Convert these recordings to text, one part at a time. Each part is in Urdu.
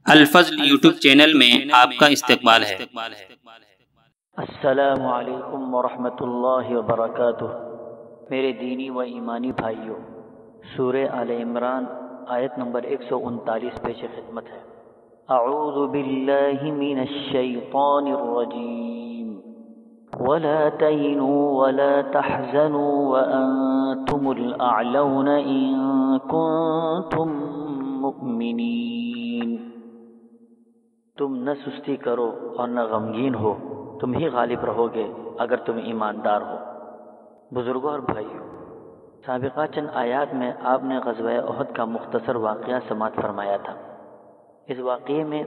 الفضل یوٹیوب چینل میں آپ کا استقبال ہے۔ السلام علیکم ورحمۃ اللہ وبرکاتہ۔ میرے دینی و ایمانی بھائیوں، سورہ آل عمران آیت نمبر 139 پیش خدمت ہے۔ اعوذ باللہ من الشیطان الرجیم ولا تہنوا ولا تحزنوا وانتم الاعلون ان کنتم مؤمنین۔ تم نہ سستی کرو اور نہ غمگین ہو، تم ہی غالب رہو گے اگر تم ایماندار ہو۔ بزرگوں اور بھائیوں، سابقہ چند آیات میں آپ نے غزوہ احد کا مختصر واقعہ سماعت فرمایا تھا۔ اس واقعے میں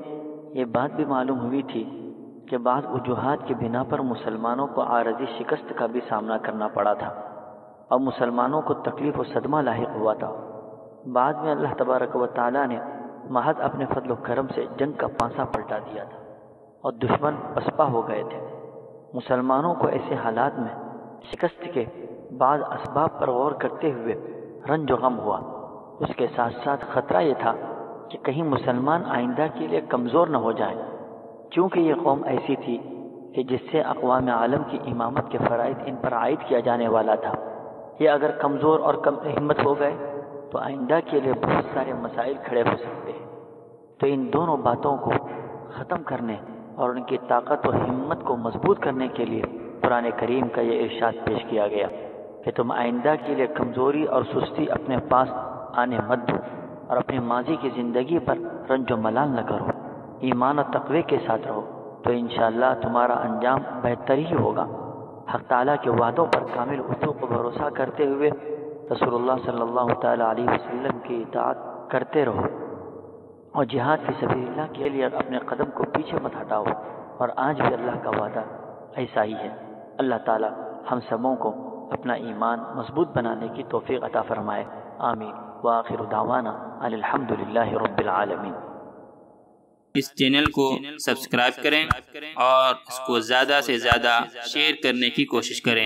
یہ بات بھی معلوم ہوئی تھی کہ بعض وجوہات کی بنا پر مسلمانوں کو عارضی شکست کا بھی سامنا کرنا پڑا تھا اور مسلمانوں کو تکلیف و صدمہ لاحق ہوا تھا۔ بعد میں اللہ تبارک و تعالیٰ نے محض اپنے فضل و کرم سے جنگ کا پانسا پلٹا دیا تھا اور دشمن پسپا ہو گئے تھے۔ مسلمانوں کو ایسے حالات میں شکست کے بعض اسباب پر غور کرتے ہوئے رنج و غم ہوا۔ اس کے ساتھ ساتھ خطرہ یہ تھا کہ کہیں مسلمان آئندہ کے لیے کمزور نہ ہو جائیں، کیونکہ یہ قوم ایسی تھی کہ جس سے اقوام عالم کی امامت کے فرائض ان پر عائد کیا جانے والا تھا۔ یہ اگر کمزور اور کم ہمت ہو گئے تو آئندہ کے لیے بہت سارے مسائل کھڑے ہو سکتے ہیں۔ تو ان دونوں باتوں کو ختم کرنے اور ان کی طاقت و ہمت کو مضبوط کرنے کے لیے قرآن کریم کا یہ ارشاد پیش کیا گیا کہ تم آئندہ کے لیے کمزوری اور سستی اپنے پاس آنے مت دو اور اپنے ماضی کی زندگی پر رنج و ملال نہ کرو، ایمان و تقوی کے ساتھ رہو، تو انشاءاللہ تمہارا انجام بہتر ہی ہوگا۔ حق تعالیٰ کے وعدوں پر کامل وثوق و بھروسہ کرتے ہوئے رسول اللہ صلی اللہ تعالیٰ علیہ وسلم کی اطاعت کرتے رہو اور جہاد فی سبیل اللہ کے لیے اپنے قدم کو پیچھے مت ہٹاؤ، اور آج بھی اللہ کا وعدہ ایسا ہی ہے۔ اللہ تعالیٰ ہم سبوں کو اپنا ایمان مضبوط بنانے کی توفیق عطا فرمائے، آمین۔ وآخر دعوانا ان الحمدللہ رب العالمین۔ اس چینل کو سبسکرائب کریں اور اس کو زیادہ سے زیادہ شیئر کرنے کی کوشش کریں۔